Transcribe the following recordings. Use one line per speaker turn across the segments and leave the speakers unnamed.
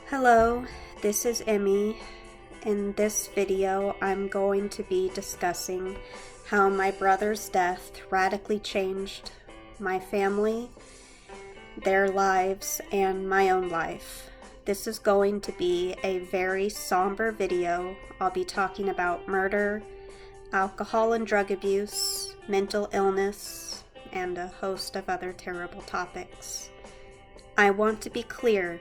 Hello, this is Emmy. In this video, I'm going to be discussing how my brother's death radically changed my family, their lives, and my own life. This is going to be a very somber video. I'll be talking about murder, alcohol and drug abuse, mental illness, and a host of other terrible topics. I want to be clear.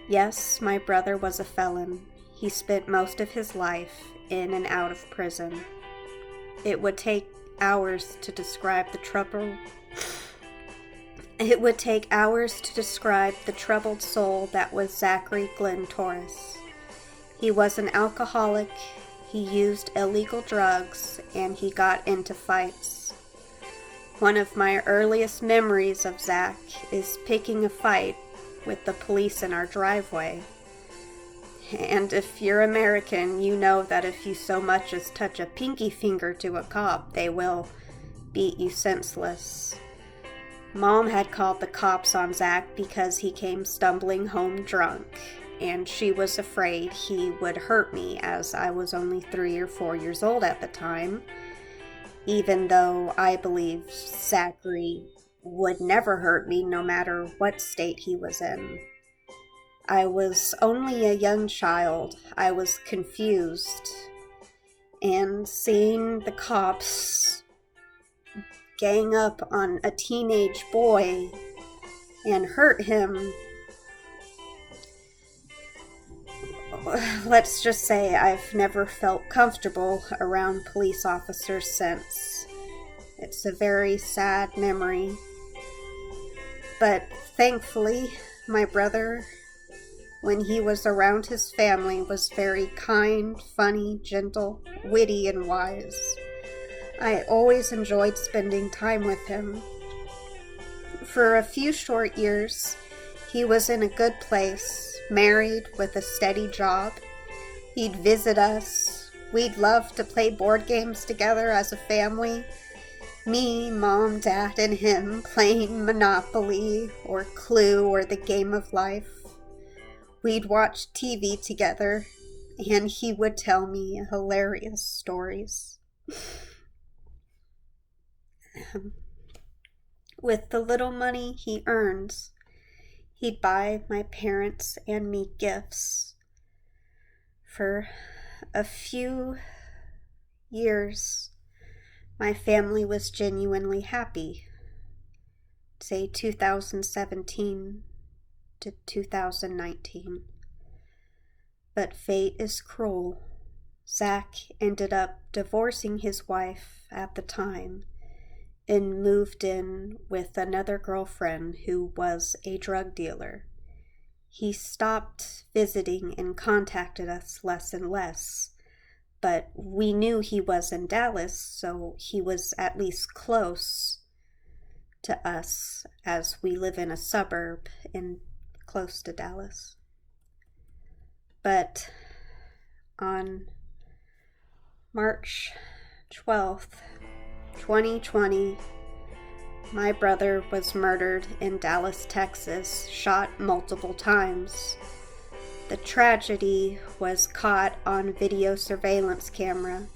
Yes, my brother was a felon. He spent most of his life in and out of prison. It would take hours to describe the troubled soul that was Zachary Glenn Torres. He was an alcoholic, he used illegal drugs, and he got into fights. One of my earliest memories of Zach is picking a fight with the police in our driveway. And if you're American, you know that if you so much as touch a pinky finger to a cop, they will beat you senseless. Mom had called the cops on Zach because he came stumbling home drunk, and she was afraid he would hurt me as I was only 3 or 4 years old at the time, even though I believe Zachary would never hurt me no matter what state he was in. I was only a young child. I was confused, and seeing the cops gang up on a teenage boy and hurt him, let's just say I've never felt comfortable around police officers since. It's a very sad memory. But thankfully, my brother, when he was around his family, was very kind, funny, gentle, witty, and wise. I always enjoyed spending time with him. For a few short years, he was in a good place, married with a steady job. He'd visit us. We'd love to play board games together as a family. Me, Mom, Dad, and him playing Monopoly or Clue or the Game of Life. We'd watch TV together, and he would tell me hilarious stories. With the little money he earns, he'd buy my parents and me gifts. For a few years, my family was genuinely happy. Say 2017 to 2019. But fate is cruel. Zach ended up divorcing his wife at the time and moved in with another girlfriend who was a drug dealer. He stopped visiting and contacted us less and less. But we knew he was in Dallas, so he was at least close to us, as we live in a suburb close to Dallas. But on March 12th, 2020, my brother was murdered in Dallas, Texas, shot multiple times. The tragedy was caught on video surveillance camera,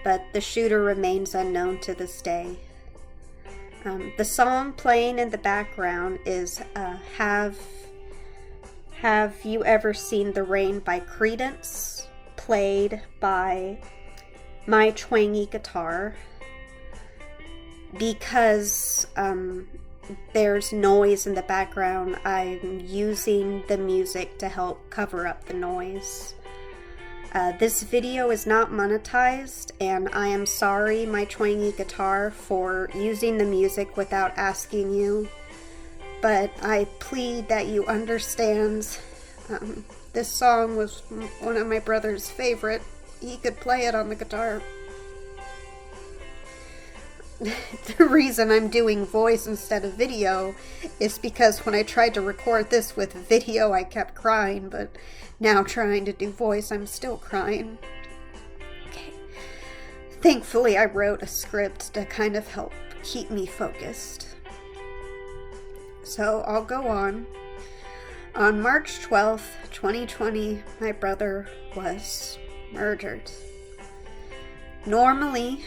but the shooter remains unknown to this day. The song playing in the background is Have You Ever Seen the Rain by Creedence, played by MyTwangyGuitar. Because there's noise in the background, I'm using the music to help cover up the noise. This video is not monetized, and I am sorry, MyTwangyGuitar, for using the music without asking you, but I plead that you understand. This song was one of my brother's favorite. He could play it on the guitar. The reason I'm doing voice instead of video is because when I tried to record this with video, I kept crying, but now trying to do voice, I'm still crying. Okay. Thankfully, I wrote a script to kind of help keep me focused. So I'll go on. On March 12th, 2020, my brother was murdered. Normally,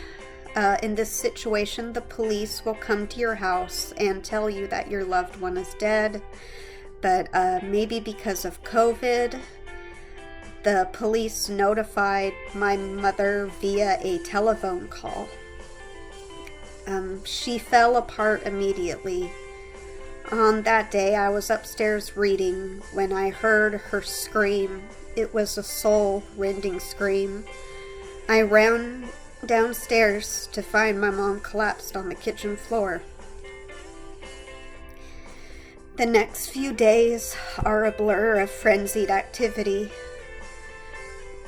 in this situation, the police will come to your house and tell you that your loved one is dead, but maybe because of COVID, the police notified my mother via a telephone call. She fell apart immediately. On that day, I was upstairs reading when I heard her scream. It was a soul-rending scream. I ran downstairs to find my mom collapsed on the kitchen floor. The next few days are a blur of frenzied activity.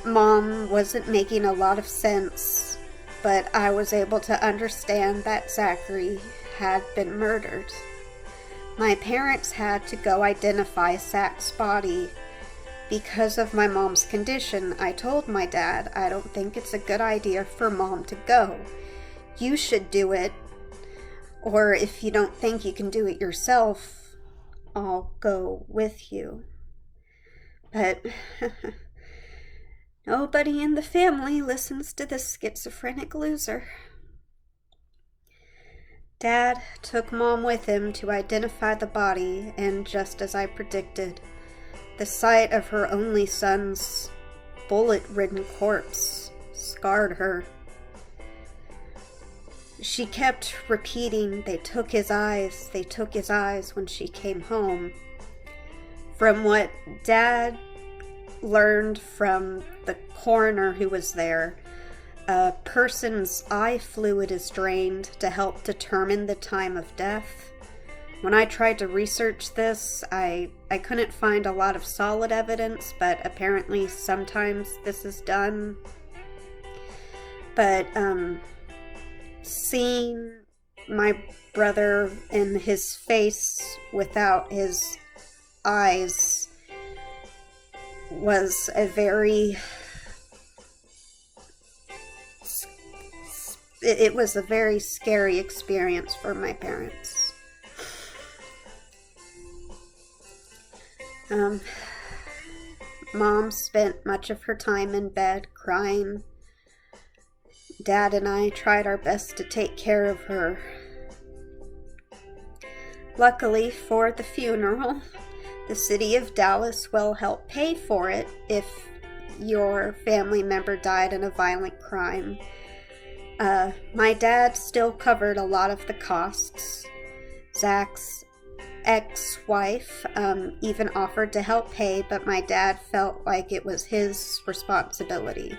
Mom wasn't making a lot of sense, but I was able to understand that Zachary had been murdered. My parents had to go identify Zach's body. Because of my mom's condition, I told my dad, I don't think it's a good idea for Mom to go. You should do it. Or if you don't think you can do it yourself, I'll go with you. But nobody in the family listens to this schizophrenic loser. Dad took Mom with him to identify the body, and just as I predicted, the sight of her only son's bullet-ridden corpse scarred her. She kept repeating, "They took his eyes, they took his eyes," when she came home. From what Dad learned from the coroner who was there, a person's eye fluid is drained to help determine the time of death. When I tried to research this, I couldn't find a lot of solid evidence, but apparently sometimes this is done. But seeing my brother in his face without his eyes was a very... It was a very scary experience for my parents. Mom spent much of her time in bed crying. Dad and I tried our best to take care of her. Luckily for the funeral, the city of Dallas will help pay for it if your family member died in a violent crime. My dad still covered a lot of the costs. Zach's ex-wife even offered to help pay, but my dad felt like it was his responsibility.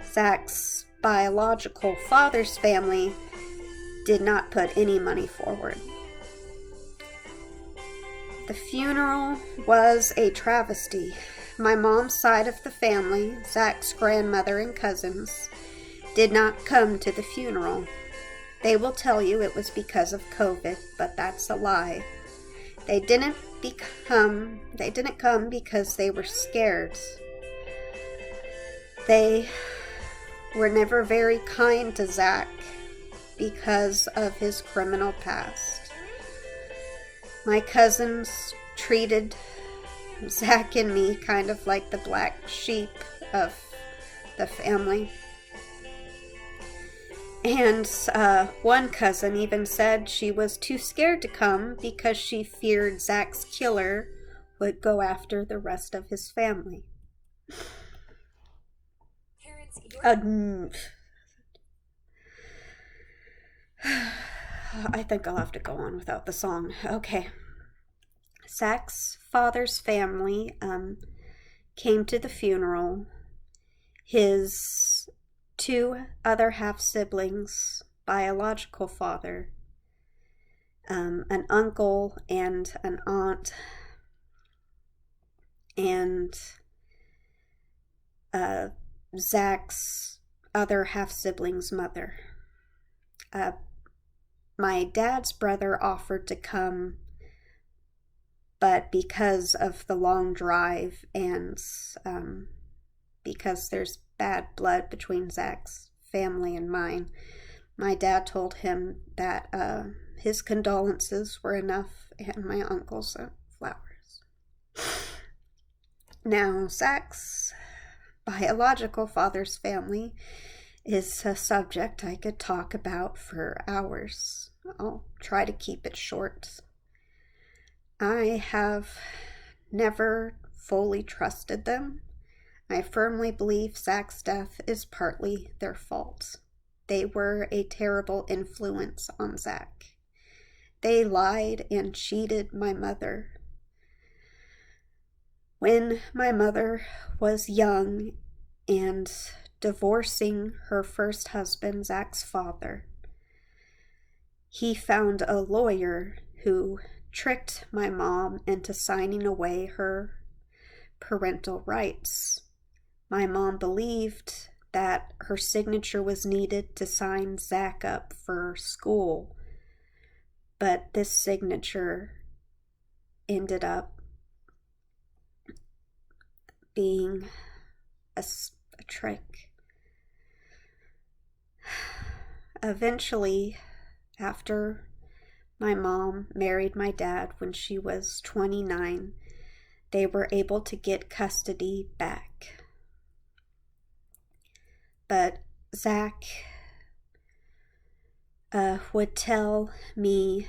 Zach's biological father's family did not put any money forward. The funeral was a travesty. My mom's side of the family, Zach's grandmother and cousins, did not come to the funeral. They will tell you it was because of COVID, but that's a lie. They didn't come because they were scared. They were never very kind to Zach because of his criminal past. My cousins treated Zach and me kind of like the black sheep of the family. And one cousin even said she was too scared to come because she feared Zach's killer would go after the rest of his family. I think I'll have to go on without the song. Okay. Zach's father's family came to the funeral. His two other half-siblings, biological father, an uncle and an aunt, and Zach's other half-sibling's mother. My dad's brother offered to come, but because of the long drive and because there's bad blood between Zach's family and mine, my dad told him that his condolences were enough, and my uncle sent flowers. Now, Zach's biological father's family is a subject I could talk about for hours. I'll try to keep it short. I have never fully trusted them. I firmly believe Zach's death is partly their fault. They were a terrible influence on Zach. They lied and cheated my mother. When my mother was young and divorcing her first husband, Zach's father, he found a lawyer who tricked my mom into signing away her parental rights. My mom believed that her signature was needed to sign Zach up for school, but this signature ended up being a trick. Eventually, after my mom married my dad when she was 29, they were able to get custody back. But Zach would tell me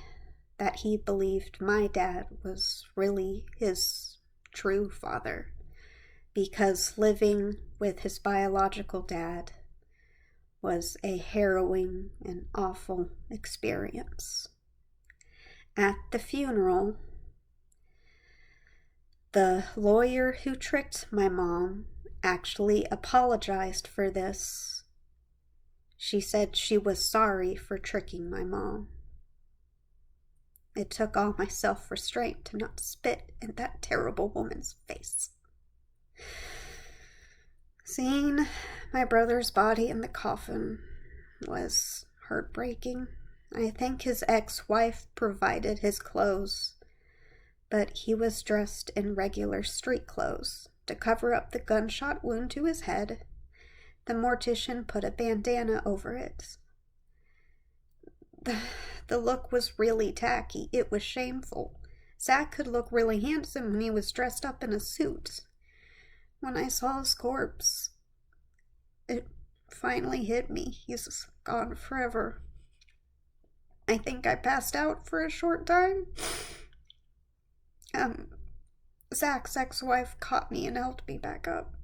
that he believed my dad was really his true father, because living with his biological dad was a harrowing and awful experience. At the funeral, the lawyer who tricked my mom actually apologized for this. She said she was sorry for tricking my mom. It took all my self-restraint to not spit in that terrible woman's face. Seeing my brother's body in the coffin was heartbreaking. I think his ex-wife provided his clothes, but he was dressed in regular street clothes to cover up the gunshot wound to his head. The mortician put a bandana over it. The look was really tacky. It was shameful. Zach could look really handsome when he was dressed up in a suit. When I saw his corpse, it finally hit me. He's gone forever. I think I passed out for a short time. Zach's ex-wife caught me and helped me back up.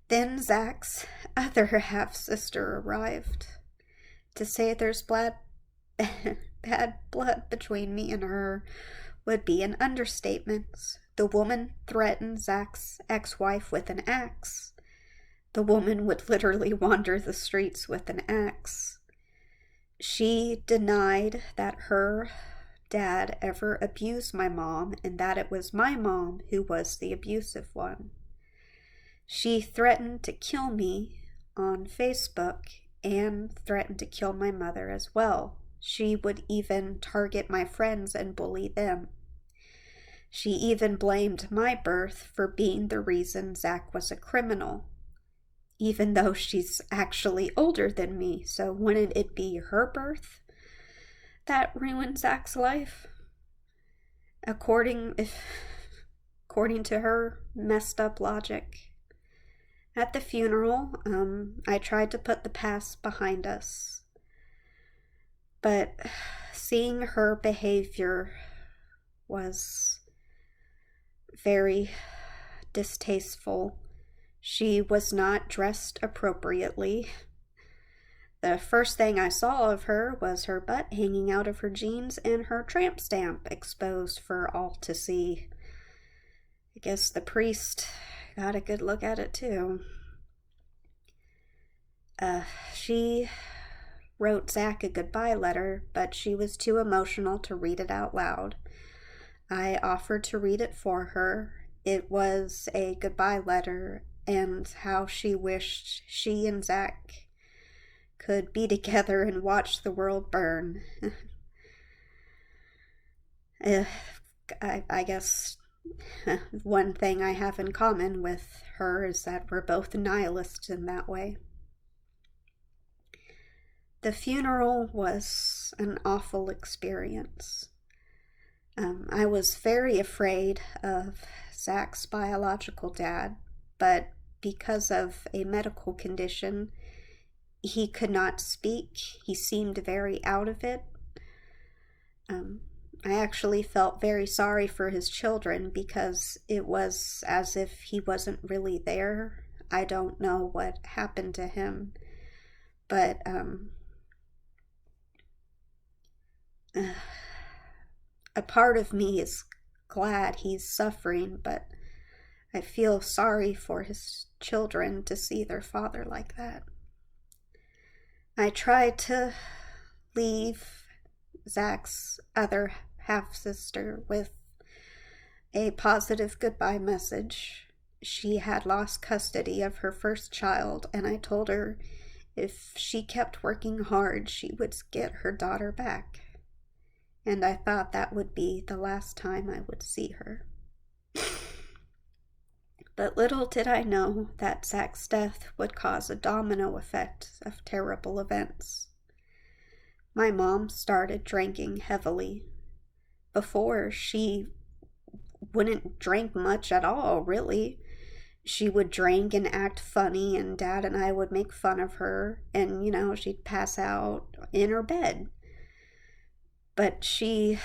Then Zach's other half-sister arrived. To say there's bad blood between me and her would be an understatement. The woman threatened Zach's ex-wife with an axe. The woman would literally wander the streets with an axe. She denied that her dad ever abused my mom and that it was my mom who was the abusive one. She threatened to kill me on Facebook and threatened to kill my mother as well. She would even target my friends and bully them. She even blamed my birth for being the reason Zach was a criminal, even though she's actually older than me. So wouldn't it be her birth that ruined Zach's life? According to her messed up logic. At the funeral, I tried to put the past behind us. But seeing her behavior was very distasteful. She was not dressed appropriately. The first thing I saw of her was her butt hanging out of her jeans and her tramp stamp exposed for all to see. I guess the priest got a good look at it too. She wrote Zach a goodbye letter, but she was too emotional to read it out loud. I offered to read it for her. It was a goodbye letter and how she wished she and Zach could be together and watch the world burn. I guess one thing I have in common with her is that we're both nihilists in that way. The funeral was an awful experience. I was very afraid of Zach's biological dad, but because of a medical condition, he could not speak. He seemed very out of it. I actually felt very sorry for his children because it was as if he wasn't really there. I don't know what happened to him, but a part of me is glad he's suffering, but I feel sorry for his children to see their father like that. I tried to leave Zach's other half-sister with a positive goodbye message. She had lost custody of her first child, and I told her if she kept working hard, she would get her daughter back. And I thought that would be the last time I would see her. But little did I know that Zach's death would cause a domino effect of terrible events. My mom started drinking heavily. Before, she wouldn't drink much at all, really. She would drink and act funny, and Dad and I would make fun of her, and, she'd pass out in her bed. But she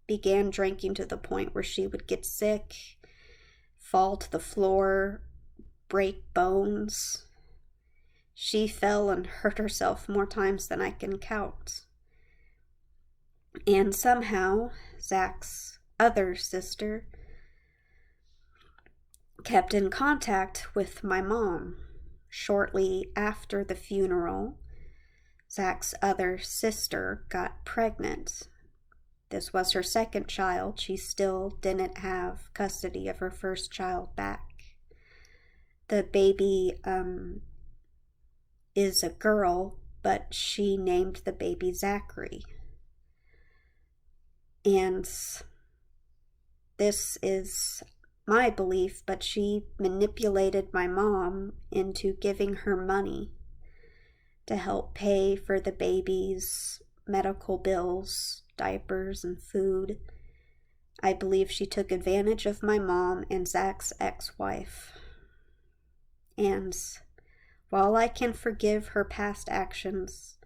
began drinking to the point where she would get sick, fall to the floor, break bones. She fell and hurt herself more times than I can count. And somehow, Zach's other sister kept in contact with my mom. Shortly after the funeral, Zach's other sister got pregnant. This was her second child. She still didn't have custody of her first child back. The baby is a girl, but she named the baby Zachary. And this is my belief, but she manipulated my mom into giving her money to help pay for the baby's medical bills, diapers, and food. I believe she took advantage of my mom and Zach's ex-wife. And while I can forgive her past actions,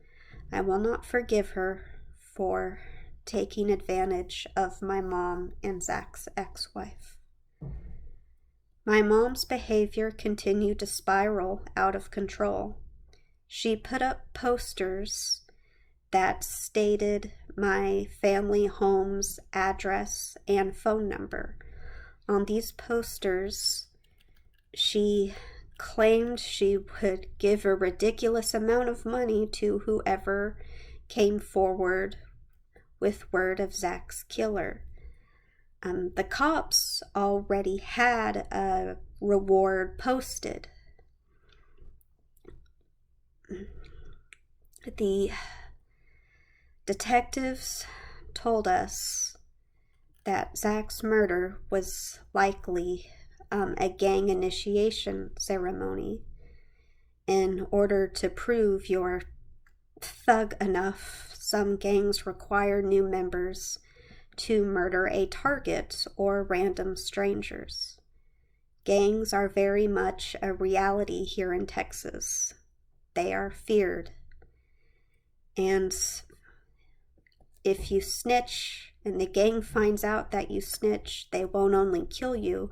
I will not forgive her for taking advantage of my mom and Zach's ex-wife. My mom's behavior continued to spiral out of control. She put up posters that stated my family home's address and phone number. On these posters, she claimed she would give a ridiculous amount of money to whoever came forward with word of Zach's killer. The cops already had a reward posted. The detectives told us that Zach's murder was likely a gang initiation ceremony. In order to prove you're thug enough, some gangs require new members to murder a target or random strangers. Gangs are very much a reality here in Texas. They are feared. And if you snitch and the gang finds out that you snitch, they won't only kill you,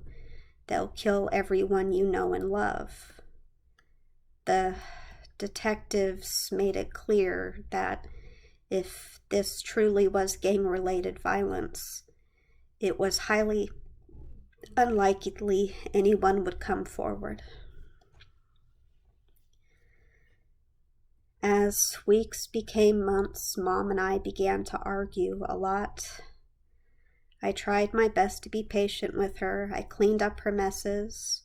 they'll kill everyone you know and love. The detectives made it clear that if this truly was gang-related violence, it was highly unlikely anyone would come forward. As weeks became months, Mom and I began to argue a lot. I tried my best to be patient with her. I cleaned up her messes,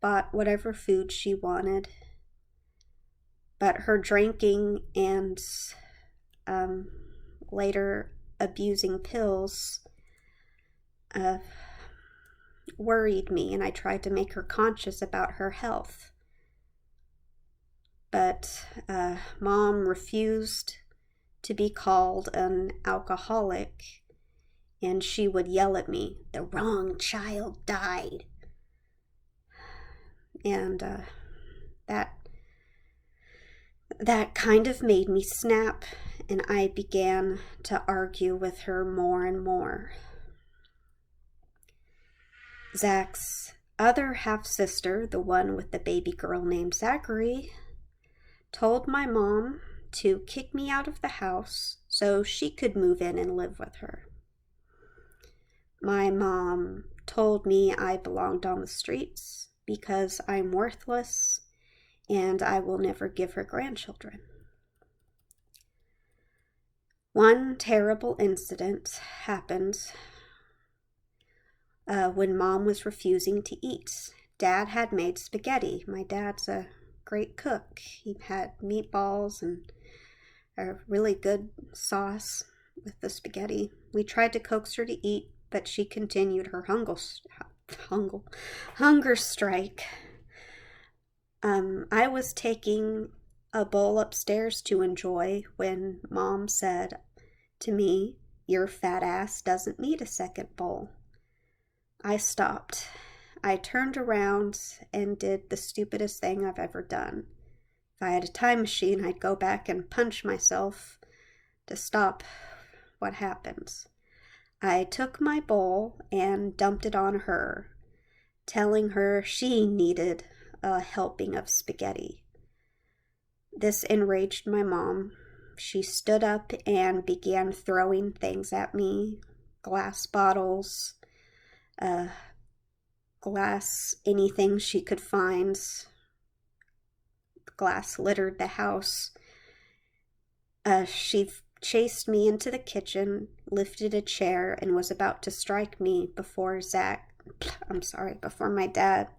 bought whatever food she wanted. But her drinking and later abusing pills worried me, and I tried to make her conscious about her health. But Mom refused to be called an alcoholic, and she would yell at me, "The wrong child died." And that kind of made me snap, and I began to argue with her more and more. Zach's other half-sister, the one with the baby girl named Zachary, told my mom to kick me out of the house so she could move in and live with her. My mom told me I belonged on the streets because I'm worthless and I will never give her grandchildren. One terrible incident happened when Mom was refusing to eat. Dad had made spaghetti. My dad's a great cook. He had meatballs and a really good sauce with the spaghetti. We tried to coax her to eat, but she continued her hunger strike. I was taking a bowl upstairs to enjoy when Mom said to me, "Your fat ass doesn't need a second bowl." I stopped. I turned around and did the stupidest thing I've ever done. If I had a time machine, I'd go back and punch myself to stop what happened. I took my bowl and dumped it on her, telling her she needed a helping of spaghetti. This enraged my mom. She stood up and began throwing things at me, glass bottles, glass, anything she could find. Glass littered the house. She chased me into the kitchen, lifted a chair, and was about to strike me before my dad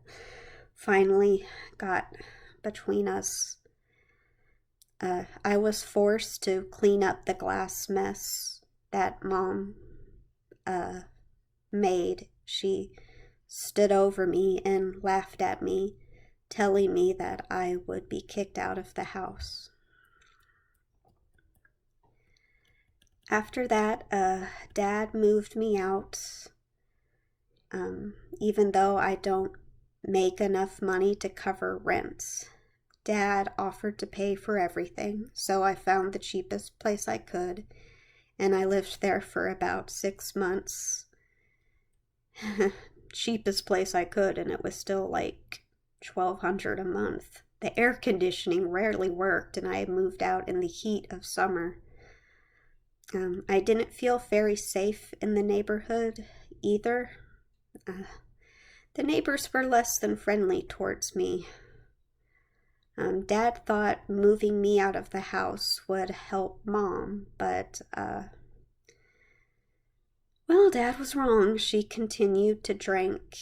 finally got between us. I was forced to clean up the glass mess that Mom made. She stood over me and laughed at me, telling me that I would be kicked out of the house. After that, Dad moved me out. Even though I don't make enough money to cover rent, Dad offered to pay for everything, so I found the cheapest place I could, and I lived there for about 6 months. Cheapest place I could, and it was still like $1,200 a month. The air conditioning rarely worked, and I moved out in the heat of summer. I didn't feel very safe in the neighborhood either. The neighbors were less than friendly towards me. Dad thought moving me out of the house would help Mom, but, Dad was wrong. She continued to drink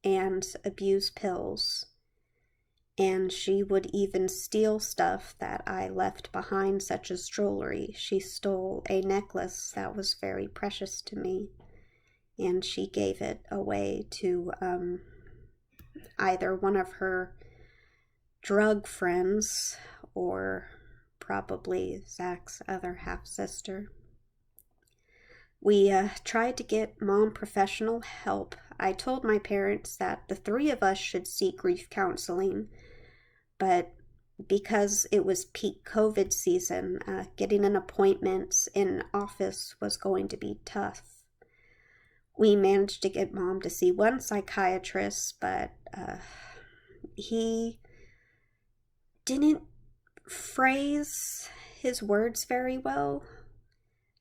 and abuse pills, and she would even steal stuff that I left behind, such as jewelry. She stole a necklace that was very precious to me, and she gave it away to either one of her drug friends or probably Zach's other half-sister. We tried to get Mom professional help. I told my parents that the 3 of us should seek grief counseling, but because it was peak COVID season, getting an appointment in office was going to be tough. We managed to get Mom to see one psychiatrist, but he didn't phrase his words very well.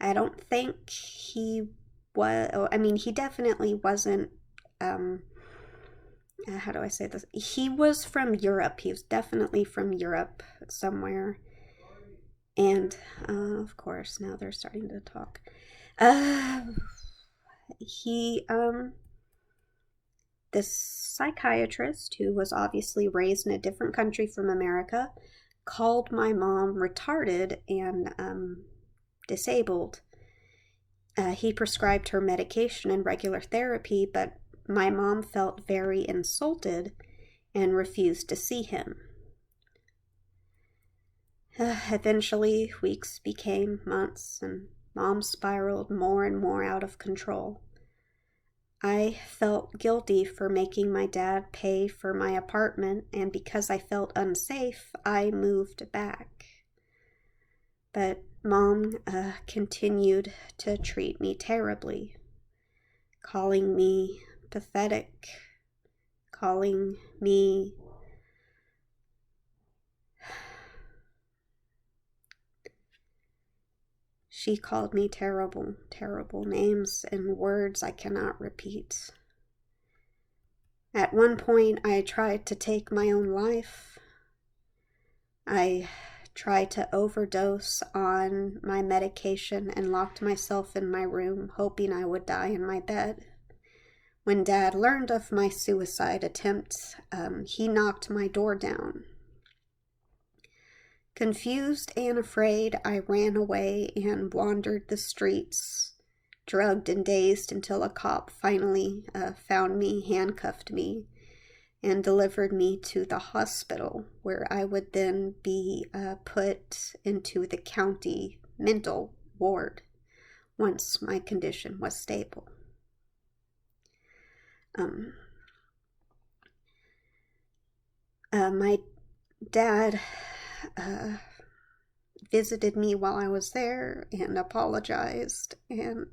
I don't think he was, he definitely wasn't, how do I say this? He was from Europe. He was definitely from Europe somewhere. And, of course, now they're starting to talk. This psychiatrist, who was obviously raised in a different country from America, called my mom retarded and disabled. He prescribed her medication and regular therapy, but my mom felt very insulted and refused to see him. Eventually, weeks became months, and Mom spiraled more and more out of control. I felt guilty for making my dad pay for my apartment, and because I felt unsafe, I moved back. But Mom continued to treat me terribly, calling me pathetic, calling me She called me terrible, terrible names and words I cannot repeat. At one point, I tried to take my own life. I tried to overdose on my medication and locked myself in my room, hoping I would die in my bed. When Dad learned of my suicide attempt, he knocked my door down. Confused and afraid, I ran away and wandered the streets, drugged and dazed until a cop finally found me, handcuffed me, and delivered me to the hospital, where I would then be put into the county mental ward once my condition was stable. My dad visited me while I was there and apologized, and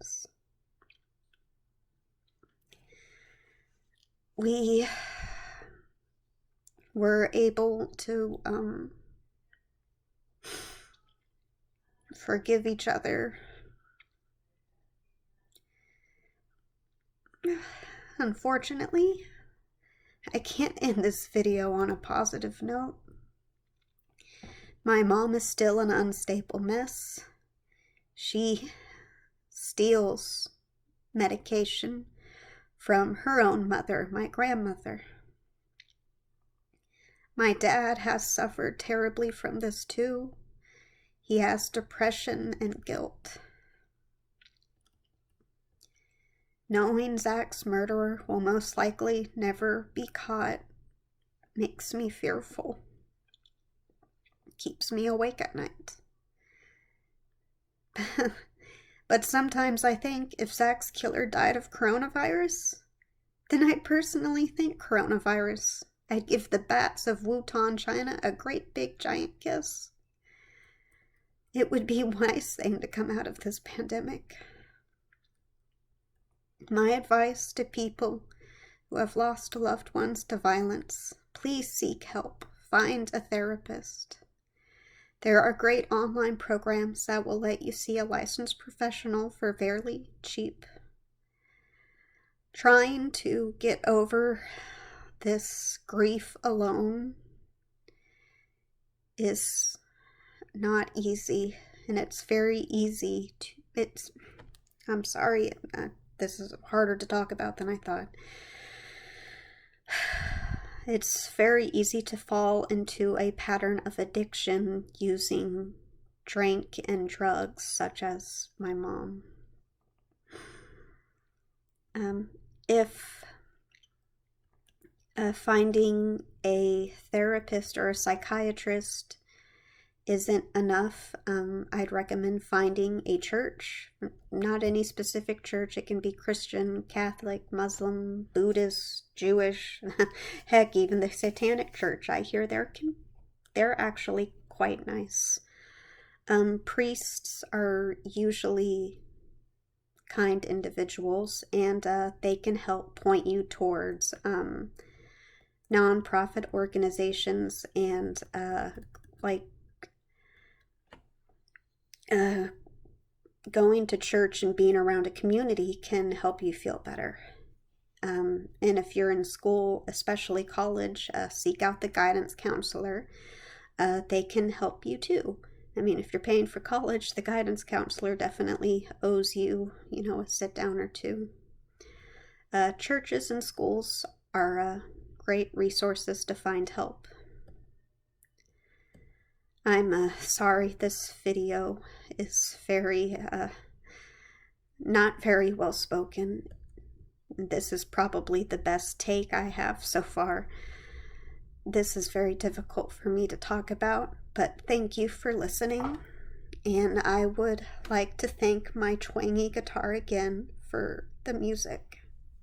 we were able to forgive each other. Unfortunately, I can't end this video on a positive note. My mom is still an unstable mess. She steals medication from her own mother, my grandmother. My dad has suffered terribly from this too. He has depression and guilt. Knowing Zach's murderer will most likely never be caught makes me fearful. Keeps me awake at night. But sometimes I think if Zach's killer died of coronavirus, then I'd personally think coronavirus. I'd give the bats of Wuhan, China a great big giant kiss. It would be a wise thing to come out of this pandemic. My advice to people who have lost loved ones to violence: please seek help. Find a therapist. There are great online programs that will let you see a licensed professional for fairly cheap. Trying to get over this grief alone is not easy, and it's very easy to, I'm sorry, this is harder to talk about than I thought. It's very easy to fall into a pattern of addiction using drink and drugs, such as my mom. If finding a therapist or a psychiatrist isn't enough, I'd recommend finding a church. Not any specific church. It can be Christian, Catholic, Muslim, Buddhist, Jewish, heck, even the Satanic Church. I hear they're actually quite nice. Priests are usually kind individuals, and they can help point you towards non-profit organizations, and going to church and being around a community can help you feel better. And if you're in school, especially college, seek out the guidance counselor. They can help you too. I mean, if you're paying for college, the guidance counselor definitely owes you, a sit down or two. Churches and schools are great resources to find help. I'm sorry this video is not very well spoken. This is probably the best take I have so far. This is very difficult for me to talk about, but thank you for listening, And I would like to thank My Twangy Guitar again for the music.